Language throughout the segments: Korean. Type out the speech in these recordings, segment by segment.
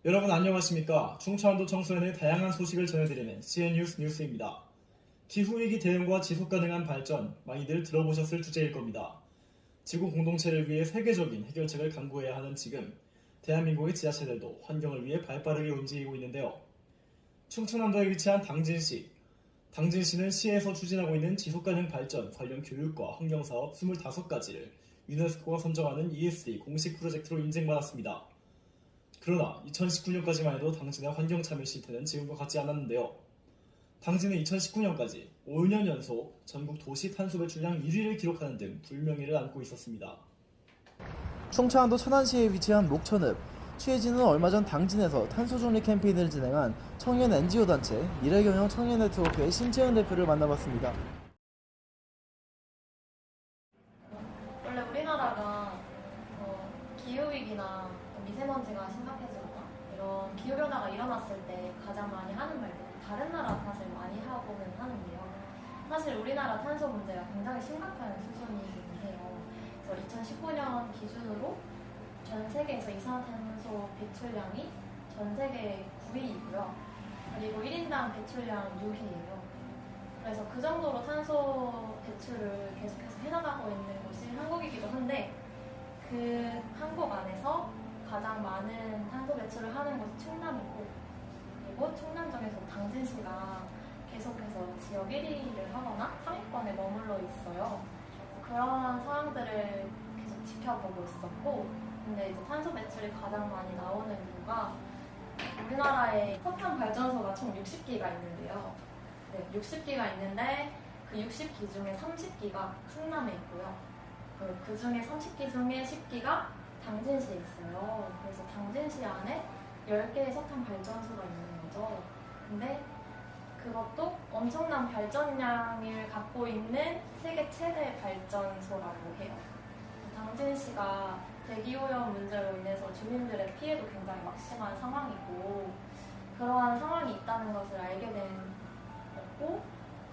여러분 안녕하십니까? 중초안도 청소년의 다양한 소식을 전해드리는 CN뉴스 뉴스입니다. 기후위기 대응과 지속가능한 발전, 많이들 들어보셨을 주제일 겁니다. 지구 공동체를 위해 세계적인 해결책을 강구해야 하는 지금, 대한민국의 지자체들도 환경을 위해 발빠르게 움직이고 있는데요. 충청남도에 위치한 당진시. 당진시는 시에서 추진하고 있는 지속가능 발전 관련 교육과 환경사업 25가지를 유네스코가 선정하는 ESD 공식 프로젝트로 인증받았습니다. 그러나 2019년까지만 해도 당진의 환경 참여 시트는 지금과 같지 않았는데요. 당진은 2019년까지 5년 연속 전국 도시 탄소 배출량 1위를 기록하는 등 불명예를 안고 있었습니다. 충청안도 천안시에 위치한 목천읍. 취재진은 얼마 전 당진에서 탄소 중립 캠페인을 진행한 청년 NGO 단체 미래경영 청년 네트워크의 신채연 대표를 만나봤습니다. 원래 우리나라가 기후위기나 미세먼지가 심각해지거나 이런 기후변화가 일어났을 때 가장 많이 하는 말들은 다른 나라 탓을 많이 하고는 하는데요. 사실 우리나라 탄소 문제가 굉장히 심각한 수준이긴 해요. 그래서 2019년 기준으로 전 세계에서 이산화탄소 배출량이 전 세계 9위이고요. 그리고 1인당 배출량 6위예요. 그래서 그 정도로 탄소 배출을 계속해서 해나가고 있는 곳이 한국이기도 한데, 그 한국 안에서 가장 많은 탄소 배출을 하는 곳이 충남이고, 그리고 충남 중에서 당진시가 계속해서 지역 1위를 하거나 상위권에 머물러 있어요. 그런 상황들을 계속 지켜보고 있었고, 근데 이제 탄소 배출이 가장 많이 나오는 이유가 우리나라에 석탄 발전소가 총 60기가 있는데요. 네, 60기가 있는데 그 60기 중에 30기가 충남에 있고요. 그 중에 30기 중에 10기가 당진시에 있어요. 그래서 당진시 안에 10개의 석탄 발전소가 있는 거죠. 근데 그것도 엄청난 발전량을 갖고 있는 세계 최대 발전소라고 해요. 당진시가 대기오염 문제로 인해서 주민들의 피해도 굉장히 막심한 상황이고, 그러한 상황이 있다는 것을 알게 된 거고,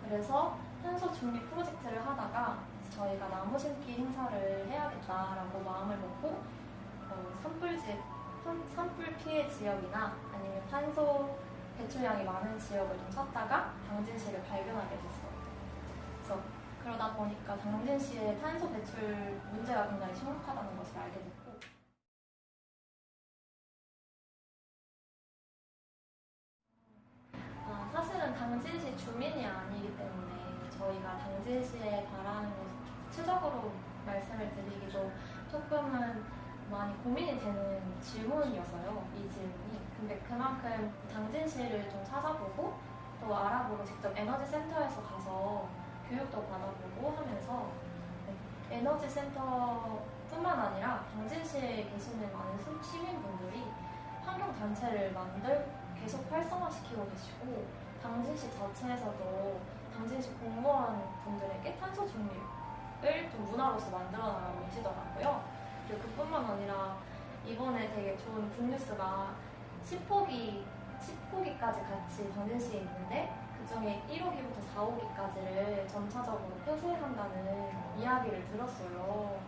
그래서 탄소 중립 프로젝트를 하다가 저희가 나무 심기 행사를 해야겠다라고 마음을 먹고 산불 피해 지역이나 아니면 탄소 배출량이 많은 지역을 좀 찾다가 당진시를 발견하게 됐어요. 그래서 그러다 보니까 당진시의 탄소 배출 문제가 굉장히 심각하다는 것을 알게 됐고, 사실은 당진시 주민이 아니기 때문에 저희가 당진시에 바라는 것을 구체적으로 말씀을 드리기도 조금은 많이 고민이 되는 질문이어서요, 이 질문이. 근데 그만큼 당진시를 좀 찾아보고 또 알아보고 직접 에너지 센터에서 가서 교육도 받아보고 하면서 에너지 센터뿐만 아니라 당진시에 계시는 많은 시민분들이 환경단체를 계속 활성화시키고 계시고, 당진시 자체에서도 당진시 공무원 분들에게 탄소 중립을 좀 문화로서 만들어 나가고 계시더라고요. 그리고 그뿐만 아니라 이번에 되게 좋은 굿뉴스가 10호기까지 같이 당진시에 있는데, 그중에 1호기부터 4호기까지를 점차적으로 폐쇄한다는 이야기를 들었어요.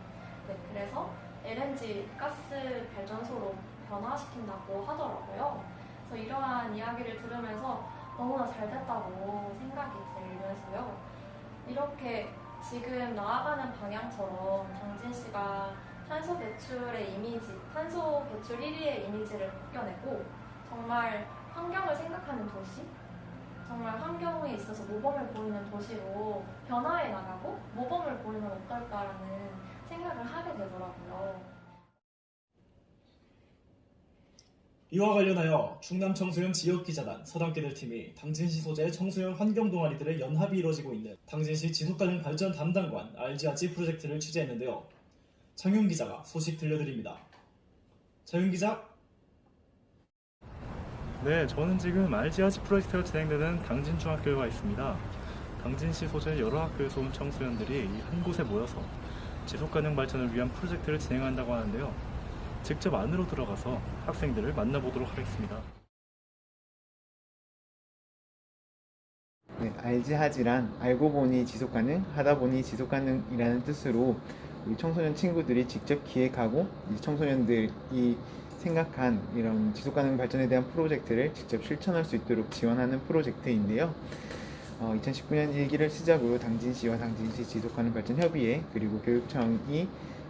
네, 그래서 LNG 가스 발전소로 변화시킨다고 하더라고요. 그래서 이러한 이야기를 들으면서 너무나 잘 됐다고 생각이 들면서요. 이렇게 지금 나아가는 방향처럼 당진시가 탄소 배출의 이미지, 탄소 배출 1위의 이미지를 바뀌어내고 정말 환경을 생각하는 도시, 정말 환경에 있어서 모범을 보이는 도시로 변화해 나가고 모범을 보이면 어떨까라는 생각을 하게 되더라고요. 이와 관련하여 충남 청소년 지역기자단 서당깨들팀이 당진시 소재 청소년 환경 동아리들의 연합이 이루어지고 있는 당진시 지속가능 발전 담당관 RG아치 프로젝트를 취재했는데요. 장윤 기자가 소식 들려드립니다. 장윤 기자. 네, 저는 지금 RG아치 프로젝트가 진행되는 당진중학교에 와 있습니다. 당진시 소재 여러 학교에서 온 청소년들이 한 곳에 모여서 지속가능 발전을 위한 프로젝트를 진행한다고 하는데요. 직접 안으로 들어가서 학생들을 만나보도록 하겠습니다. 네, 알지 하지란 알고 보니 지속가능, 하다 보니 지속가능이라는 뜻으로 우리 청소년 친구들이 직접 기획하고 청소년들이 생각한 이런 지속가능 발전에 대한 프로젝트를 직접 실천할 수 있도록 지원하는 프로젝트인데요. 2019년 1기를 시작으로 당진시와 당진시 지속가능 발전 협의회 그리고 교육청이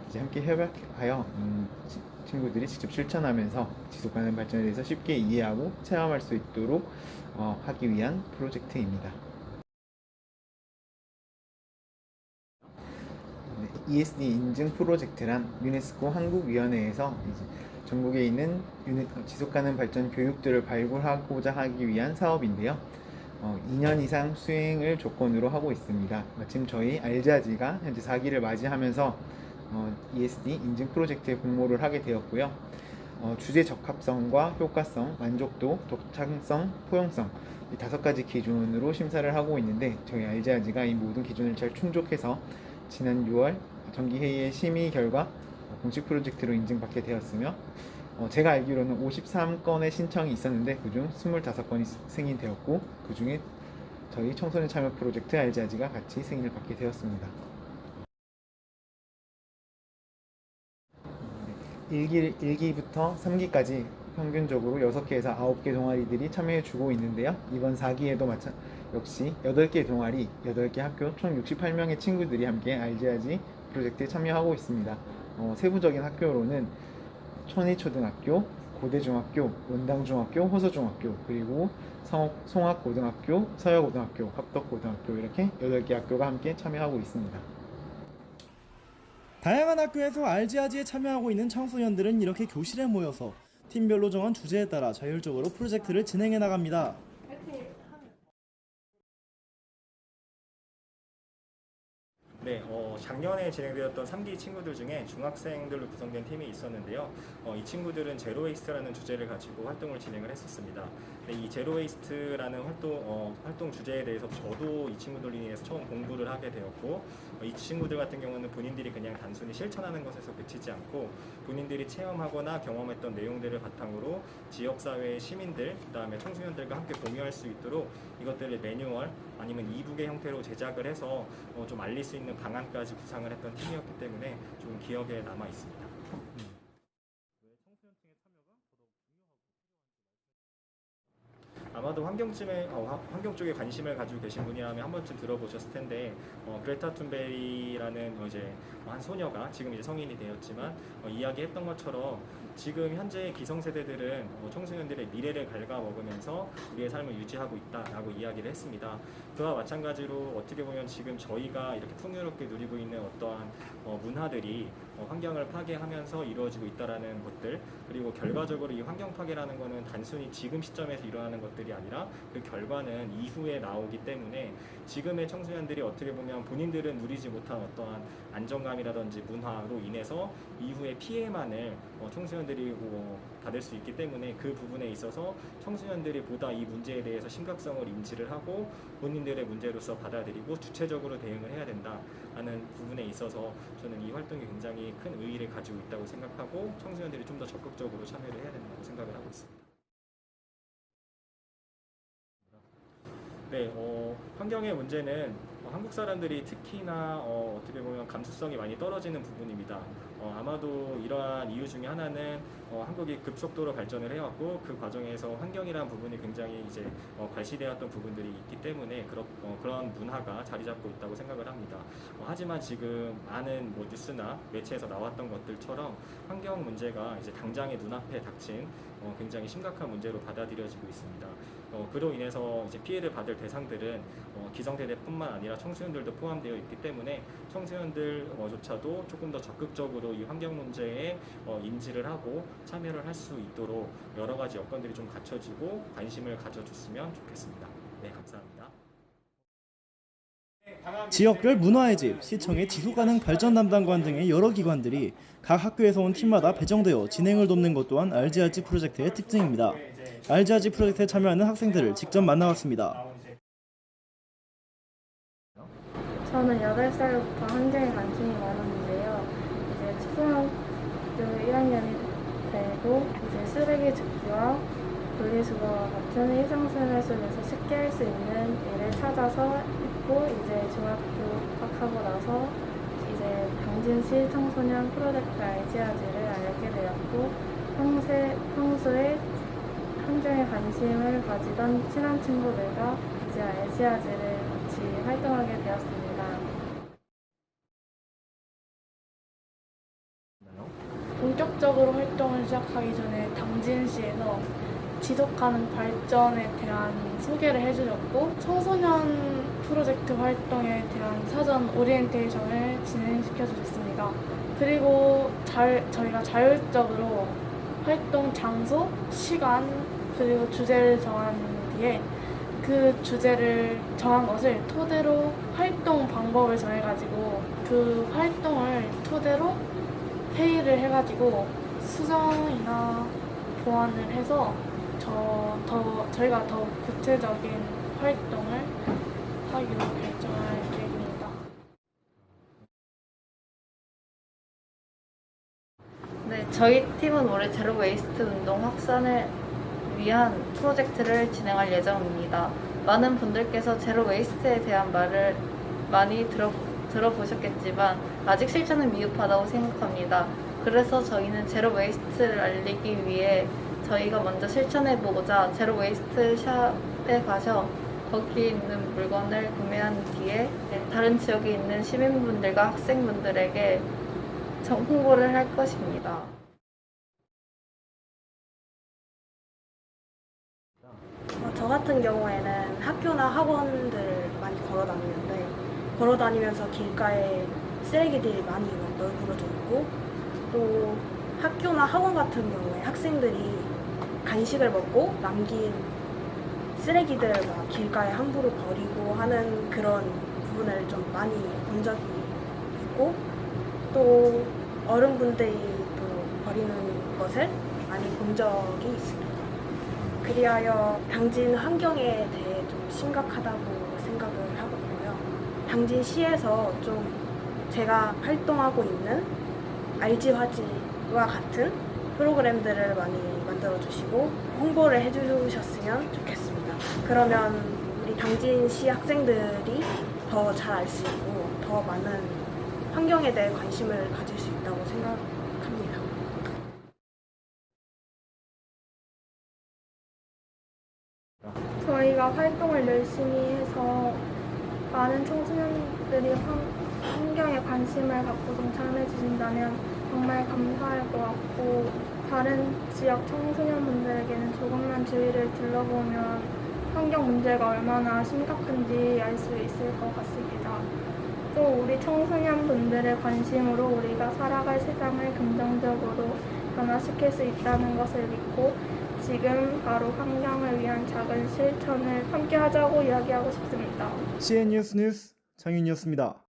이제 함께 협약하여 친구들이 직접 실천하면서 지속가능 발전에 대해서 쉽게 이해하고 체험할 수 있도록 하기 위한 프로젝트입니다. ESD 인증 프로젝트란 유네스코 한국위원회에서 이제 전국에 있는 지속가능 발전 교육들을 발굴하고자 하기 위한 사업인데요. 2년 이상 수행을 조건으로 하고 있습니다. 마침 저희 알자지가 현재 4기를 맞이하면서 ESD 인증 프로젝트에 공모를 하게 되었고요. 주제 적합성과 효과성, 만족도, 독창성, 포용성 이 5가지 기준으로 심사를 하고 있는데 저희 알자지가 이 모든 기준을 잘 충족해서 지난 6월 정기회의의 심의 결과 공식 프로젝트로 인증받게 되었으며 제가 알기로는 53건의 신청이 있었는데 그중 25건이 승인되었고 그 중에 저희 청소년 참여 프로젝트 알자지가 같이 승인을 받게 되었습니다. 1기부터 3기까지 평균적으로 6개에서 9개 동아리들이 참여해주고 있는데요. 이번 4기에도 역시 8개 동아리, 8개 학교, 총 68명의 친구들이 함께 알자지 프로젝트에 참여하고 있습니다. 세부적인 학교로는 천희초등학교, 고대중학교, 원당중학교, 호서중학교, 그리고 송악고등학교, 서여고등학교, 합덕고등학교 이렇게 8개 학교가 함께 참여하고 있습니다. 다양한 학교에서 알지아지에 참여하고 있는 청소년들은 이렇게 교실에 모여서 팀별로 정한 주제에 따라 자율적으로 프로젝트를 진행해 나갑니다. 네, 작년에 진행되었던 3기 친구들 중에 중학생들로 구성된 팀이 있었는데요. 이 친구들은 제로 웨이스트라는 주제를 가지고 활동을 진행을 했었습니다. 네, 이 제로 웨이스트라는 활동 주제에 대해서 저도 이 친구들로 인해서 처음 공부를 하게 되었고, 이 친구들 같은 경우는 본인들이 그냥 단순히 실천하는 것에서 그치지 않고 본인들이 체험하거나 경험했던 내용들을 바탕으로 지역사회의 시민들, 그 다음에 청소년들과 함께 공유할 수 있도록 이것들을 매뉴얼 아니면 이북의 형태로 제작을 해서 좀 알릴 수 있는 방안까지 구상을 했던 팀이었기 때문에 좀 기억에 남아 있습니다. 아마도 환경 쪽에 관심을 가지고 계신 분이라면 한 번쯤 들어보셨을 텐데, 그레타 툰베리라는 이제 한 소녀가 지금 이제 성인이 되었지만 이야기했던 것처럼 지금 현재 기성세대들은 청소년들의 미래를 갉아먹으면서 우리의 삶을 유지하고 있다라고 이야기를 했습니다. 그와 마찬가지로 어떻게 보면 지금 저희가 이렇게 풍요롭게 누리고 있는 어떠한 문화들이 환경을 파괴하면서 이루어지고 있다라는 것들, 그리고 결과적으로 이 환경 파괴라는 것은 단순히 지금 시점에서 일어나는 것들이 아니라 그 결과는 이후에 나오기 때문에 지금의 청소년들이 어떻게 보면 본인들은 누리지 못한 어떠한 안정감이라든지 문화로 인해서 이후에 피해만을 청소년들이 받을 수 있기 때문에 그 부분에 있어서 청소년들이 보다 이 문제에 대해서 심각성을 인지를 하고 본인들의 문제로서 받아들이고 주체적으로 대응을 해야 된다라는 부분에 있어서 저는 이 활동이 굉장히 큰 의의를 가지고 있다고 생각하고 청소년들이 좀 더 적극적으로 참여를 해야 된다고 생각을 하고 있습니다. 네, 환경의 문제는 한국 사람들이 특히나 어떻게 보면 감수성이 많이 떨어지는 부분입니다. 아마도 이러한 이유 중에 하나는 한국이 급속도로 발전을 해왔고 그 과정에서 환경이라는 부분이 굉장히 이제 과시되었던 부분들이 있기 때문에 그런 문화가 자리 잡고 있다고 생각을 합니다. 하지만 지금 많은 뉴스나 매체에서 나왔던 것들처럼 환경 문제가 이제 당장의 눈앞에 닥친 굉장히 심각한 문제로 받아들여지고 있습니다. 그로 인해서 이제 피해를 받을 대상들은 기성세대뿐만 아니라 청소년들도 포함되어 있기 때문에 청소년들조차도 조금 더 적극적으로 이 환경 문제에 인지를 하고 참여를 할 수 있도록 여러 가지 여건들이 좀 갖춰지고 관심을 가져줬으면 좋겠습니다. 네, 감사합니다. 지역별 문화의 집, 시청의 지속가능 발전 담당관 등의 여러 기관들이 각 학교에서 온 팀마다 배정되어 진행을 돕는 것 또한 알지아지 프로젝트의 특징입니다. 알지아지 프로젝트에 참여하는 학생들을 직접 만나봤습니다. 저는 8살부터 환경에 관심이 많았는데요. 이제 초등학교 1학년이 되고 이제 쓰레기 줍기와 분리수거와 같은 일상생활 속에서 쉽게 할 수 있는 일을 찾아서 했고, 이제 중학교 입학하고 나서 이제 당진시 청소년 프로젝트 알지아지를 알게 되었고, 평소에 환경에 관심을 가지던 친한 친구들과 이제 알지아즈를 같이 활동하게 되었습니다. 본격적으로 활동을 시작하기 전에 당진시에서 지속가능 발전에 대한 소개를 해주셨고 청소년 프로젝트 활동에 대한 사전 오리엔테이션을 진행시켜 주셨습니다. 그리고 저희가 자율적으로 활동 장소, 시간, 그리고 주제를 정한 뒤에 그 주제를 정한 것을 토대로 활동 방법을 정해가지고 그 활동을 토대로 회의를 해가지고 수정이나 보완을 해서 저희가 더 구체적인 활동을 하기로 결정할 계획입니다. 네, 저희 팀은 올해 제로 웨이스트 운동 확산을 위한 프로젝트를 진행할 예정입니다. 많은 분들께서 제로 웨이스트에 대한 말을 많이 들어보셨겠지만 아직 실천은 미흡하다고 생각합니다. 그래서 저희는 제로 웨이스트를 알리기 위해 저희가 먼저 실천해보고자 제로 웨이스트 샵에 가셔 거기 있는 물건을 구매한 뒤에 다른 지역에 있는 시민분들과 학생분들에게 홍보를 할 것입니다. 저 같은 경우에는 학교나 학원들을 많이 걸어 다니면서 길가에 쓰레기들이 많이 널브러져 있고 또 학교나 학원 같은 경우에 학생들이 간식을 먹고 남긴 쓰레기들 막 길가에 함부로 버리고 하는 그런 부분을 좀 많이 본 적이 있고 또 어른분들이 또 버리는 것을 많이 본 적이 있습니다. 그리하여 당진 환경에 대해 좀 심각하다고 생각을 하고 있고요. 당진시에서 좀 제가 활동하고 있는 알지화지와 같은 프로그램들을 많이 만들어주시고 홍보를 해주셨으면 좋겠습니다. 그러면 우리 당진시 학생들이 더 잘 알 수 있고 더 많은 환경에 대해 관심을 가질 수 있다고 생각합니다. 저희가 활동을 열심히 해서 많은 청소년들이 환경에 관심을 갖고 동참해 주신다면 정말 감사할 것 같고 다른 지역 청소년분들에게는 조금만 주위를 둘러보면 환경 문제가 얼마나 심각한지 알 수 있을 것 같습니다. 또 우리 청소년분들의 관심으로 우리가 살아갈 세상을 긍정적으로 변화시킬 수 있다는 것을 믿고 지금 바로 환경을 위한 작은 실천을 함께 하자고 이야기하고 싶습니다. CN 뉴스 장윤이었습니다.